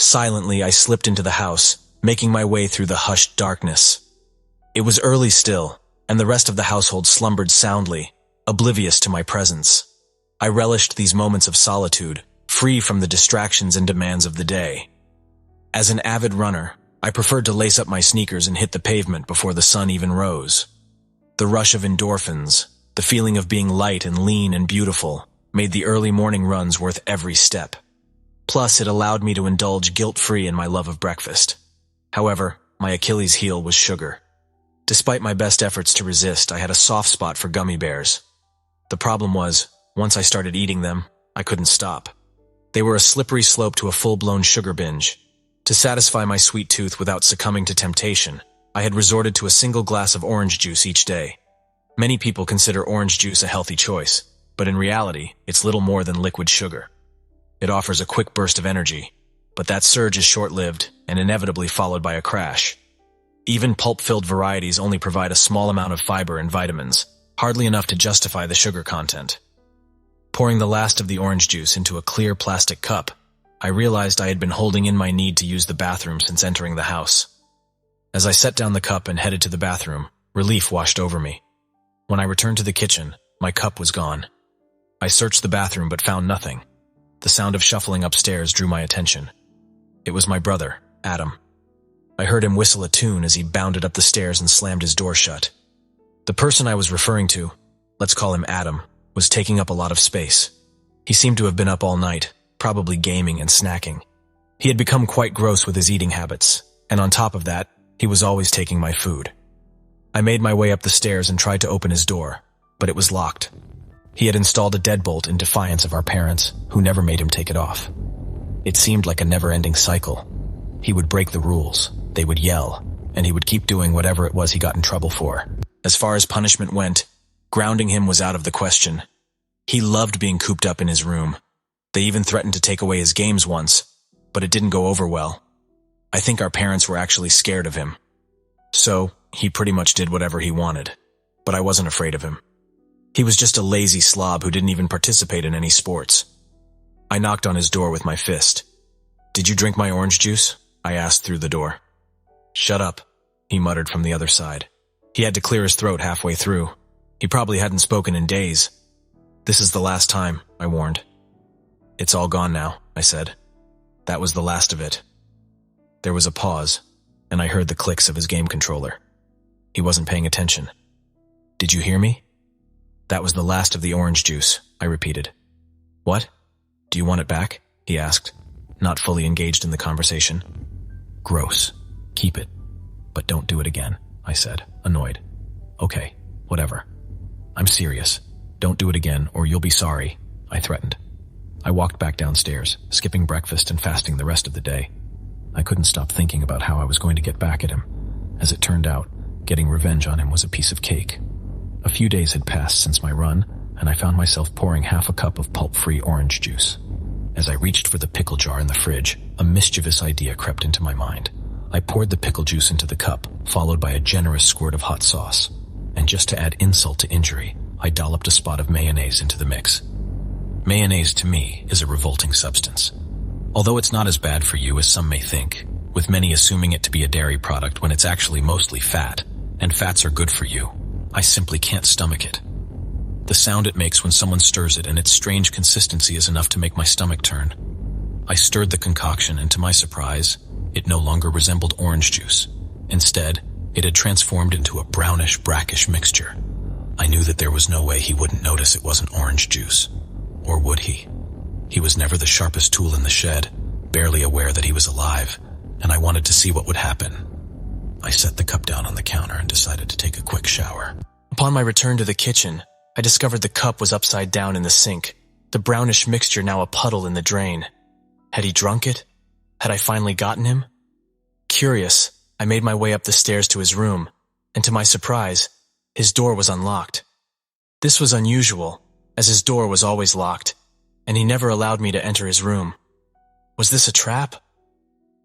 Silently, I slipped into the house, making my way through the hushed darkness. It was early still, and the rest of the household slumbered soundly, oblivious to my presence. I relished these moments of solitude, free from the distractions and demands of the day. As an avid runner, I preferred to lace up my sneakers and hit the pavement before the sun even rose. The rush of endorphins, the feeling of being light and lean and beautiful, made the early morning runs worth every step. Plus, it allowed me to indulge guilt-free in my love of breakfast. However, my Achilles heel was sugar. Despite my best efforts to resist, I had a soft spot for gummy bears. The problem was, once I started eating them, I couldn't stop. They were a slippery slope to a full-blown sugar binge. To satisfy my sweet tooth without succumbing to temptation, I had resorted to a single glass of orange juice each day. Many people consider orange juice a healthy choice, but in reality, it's little more than liquid sugar. It offers a quick burst of energy, but that surge is short-lived and inevitably followed by a crash. Even pulp-filled varieties only provide a small amount of fiber and vitamins, hardly enough to justify the sugar content. Pouring the last of the orange juice into a clear plastic cup, I realized I had been holding in my need to use the bathroom since entering the house. As I set down the cup and headed to the bathroom, relief washed over me. When I returned to the kitchen, my cup was gone. I searched the bathroom but found nothing. The sound of shuffling upstairs drew my attention. It was my brother, Adam. I heard him whistle a tune as he bounded up the stairs and slammed his door shut. The person I was referring to, let's call him Adam, was taking up a lot of space. He seemed to have been up all night, probably gaming and snacking. He had become quite gross with his eating habits, and on top of that, he was always taking my food. I made my way up the stairs and tried to open his door, but it was locked. He had installed a deadbolt in defiance of our parents, who never made him take it off. It seemed like a never-ending cycle. He would break the rules, they would yell, and he would keep doing whatever it was he got in trouble for. As far as punishment went, grounding him was out of the question. He loved being cooped up in his room. They even threatened to take away his games once, but it didn't go over well. I think our parents were actually scared of him. So, he pretty much did whatever he wanted, but I wasn't afraid of him. He was just a lazy slob who didn't even participate in any sports. I knocked on his door with my fist. "Did you drink my orange juice?" I asked through the door. "Shut up," he muttered from the other side. He had to clear his throat halfway through. He probably hadn't spoken in days. "This is the last time," I warned. "It's all gone now," I said. That was the last of it. There was a pause, and I heard the clicks of his game controller. He wasn't paying attention. "Did you hear me?" "That was the last of the orange juice," I repeated. "What? Do you want it back?" he asked, not fully engaged in the conversation. "Gross. Keep it. But don't do it again," I said, annoyed. "Okay, whatever. I'm serious. Don't do it again or you'll be sorry," I threatened. I walked back downstairs, skipping breakfast and fasting the rest of the day. I couldn't stop thinking about how I was going to get back at him. As it turned out, getting revenge on him was a piece of cake. A few days had passed since my run, and I found myself pouring half a cup of pulp-free orange juice. As I reached for the pickle jar in the fridge, a mischievous idea crept into my mind. I poured the pickle juice into the cup, followed by a generous squirt of hot sauce. And just to add insult to injury, I dolloped a spot of mayonnaise into the mix. Mayonnaise, to me, is a revolting substance. Although it's not as bad for you as some may think, with many assuming it to be a dairy product when it's actually mostly fat, and fats are good for you, I simply can't stomach it. The sound it makes when someone stirs it and its strange consistency is enough to make my stomach turn. I stirred the concoction, and to my surprise, it no longer resembled orange juice. Instead, it had transformed into a brownish, brackish mixture. I knew that there was no way he wouldn't notice it wasn't orange juice. Or would he? He was never the sharpest tool in the shed, barely aware that he was alive, and I wanted to see what would happen. I set the cup down on the counter and decided to take a quick shower. Upon my return to the kitchen, I discovered the cup was upside down in the sink, the brownish mixture now a puddle in the drain. Had he drunk it? Had I finally gotten him? Curious, I made my way up the stairs to his room, and to my surprise, his door was unlocked. This was unusual, as his door was always locked, and he never allowed me to enter his room. Was this a trap?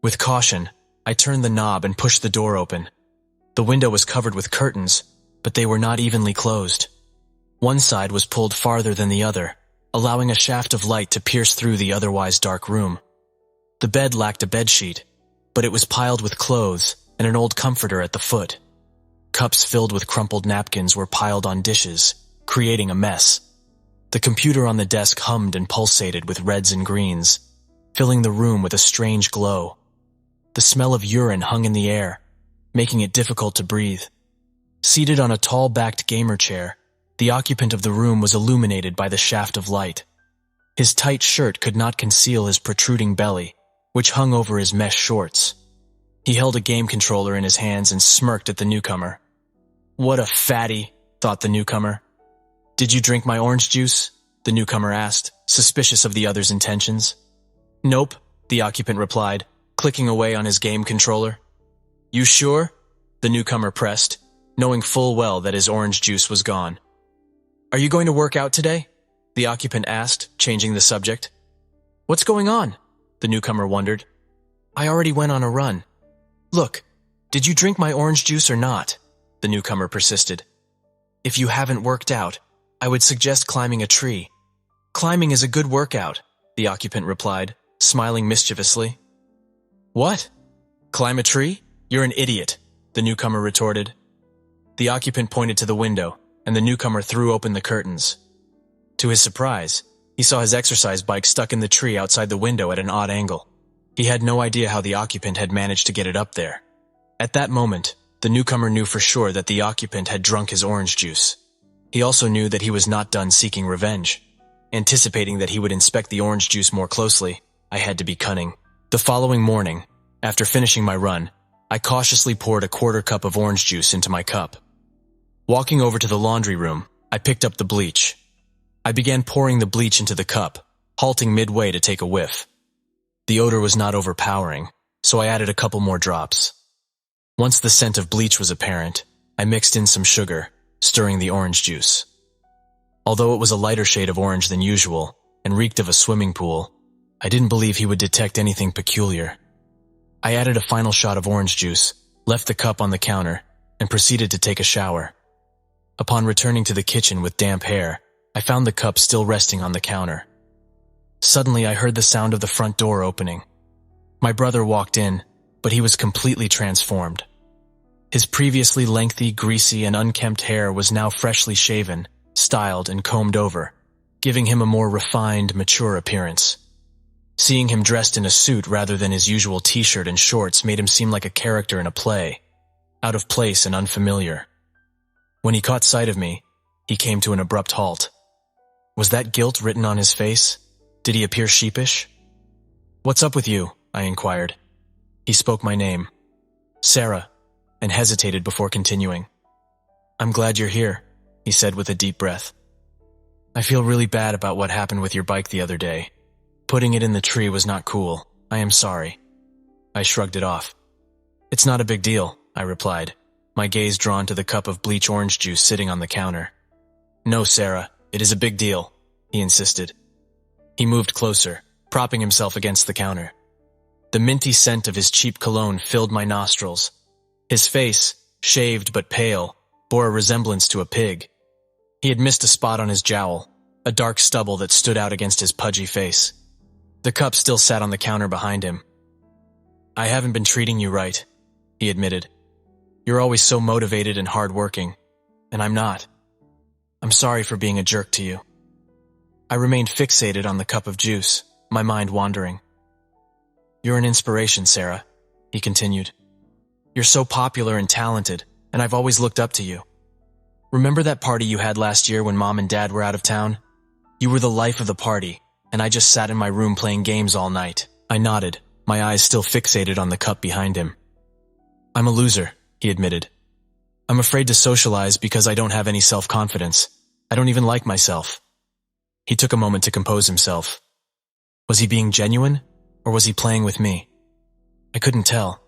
With caution, I turned the knob and pushed the door open. The window was covered with curtains, but they were not evenly closed. One side was pulled farther than the other, allowing a shaft of light to pierce through the otherwise dark room. The bed lacked a bedsheet, but it was piled with clothes and an old comforter at the foot. Cups filled with crumpled napkins were piled on dishes, creating a mess. The computer on the desk hummed and pulsated with reds and greens, filling the room with a strange glow. The smell of urine hung in the air, making it difficult to breathe. Seated on a tall-backed gamer chair, the occupant of the room was illuminated by the shaft of light. His tight shirt could not conceal his protruding belly, which hung over his mesh shorts. He held a game controller in his hands and smirked at the newcomer. "What a fatty," thought the newcomer. "Did you drink my orange juice?" the newcomer asked, suspicious of the other's intentions. "Nope," the occupant replied, clicking away on his game controller. "You sure?" the newcomer pressed, knowing full well that his orange juice was gone. "Are you going to work out today?" the occupant asked, changing the subject. "What's going on?" the newcomer wondered. "I already went on a run." "Look, did you drink my orange juice or not?" the newcomer persisted. "If you haven't worked out, I would suggest climbing a tree. Climbing is a good workout," the occupant replied, smiling mischievously. "What? Climb a tree? You're an idiot," the newcomer retorted. The occupant pointed to the window, and the newcomer threw open the curtains. To his surprise, he saw his exercise bike stuck in the tree outside the window at an odd angle. He had no idea how the occupant had managed to get it up there. At that moment, the newcomer knew for sure that the occupant had drunk his orange juice. He also knew that he was not done seeking revenge. Anticipating that he would inspect the orange juice more closely, I had to be cunning. The following morning, after finishing my run, I cautiously poured a quarter cup of orange juice into my cup. Walking over to the laundry room, I picked up the bleach. I began pouring the bleach into the cup, halting midway to take a whiff. The odor was not overpowering, so I added a couple more drops. Once the scent of bleach was apparent, I mixed in some sugar, stirring the orange juice. Although it was a lighter shade of orange than usual and reeked of a swimming pool, I didn't believe he would detect anything peculiar. I added a final shot of orange juice, left the cup on the counter, and proceeded to take a shower. Upon returning to the kitchen with damp hair, I found the cup still resting on the counter. Suddenly, I heard the sound of the front door opening. My brother walked in, but he was completely transformed. His previously lengthy, greasy, and unkempt hair was now freshly shaven, styled, and combed over, giving him a more refined, mature appearance. Seeing him dressed in a suit rather than his usual t-shirt and shorts made him seem like a character in a play, out of place and unfamiliar. When he caught sight of me, he came to an abrupt halt. Was that guilt written on his face? Did he appear sheepish? "What's up with you?" I inquired. He spoke my name, Sarah, and hesitated before continuing. "I'm glad you're here," he said with a deep breath. "I feel really bad about what happened with your bike the other day. Putting it in the tree was not cool. I am sorry." I shrugged it off. "It's not a big deal," I replied, my gaze drawn to the cup of bleach orange juice sitting on the counter. "No, Sarah, it is a big deal," he insisted. He moved closer, propping himself against the counter. The minty scent of his cheap cologne filled my nostrils. His face, shaved but pale, bore a resemblance to a pig. He had missed a spot on his jowl, a dark stubble that stood out against his pudgy face. The cup still sat on the counter behind him. "I haven't been treating you right," he admitted. "You're always so motivated and hardworking, and I'm not. I'm sorry for being a jerk to you." I remained fixated on the cup of juice, my mind wandering. "You're an inspiration, Sarah," he continued. "You're so popular and talented, and I've always looked up to you. Remember that party you had last year when Mom and Dad were out of town? You were the life of the party, and I just sat in my room playing games all night." I nodded, my eyes still fixated on the cup behind him. "I'm a loser," he admitted. "I'm afraid to socialize because I don't have any self-confidence. I don't even like myself." He took a moment to compose himself. Was he being genuine, or was he playing with me? I couldn't tell.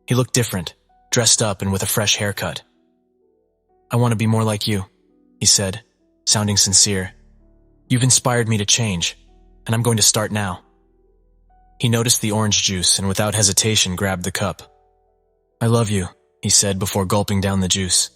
He looked different, dressed up and with a fresh haircut. "I want to be more like you," he said, sounding sincere. "You've inspired me to change, and I'm going to start now." He noticed the orange juice and without hesitation grabbed the cup. "I love you," he said before gulping down the juice.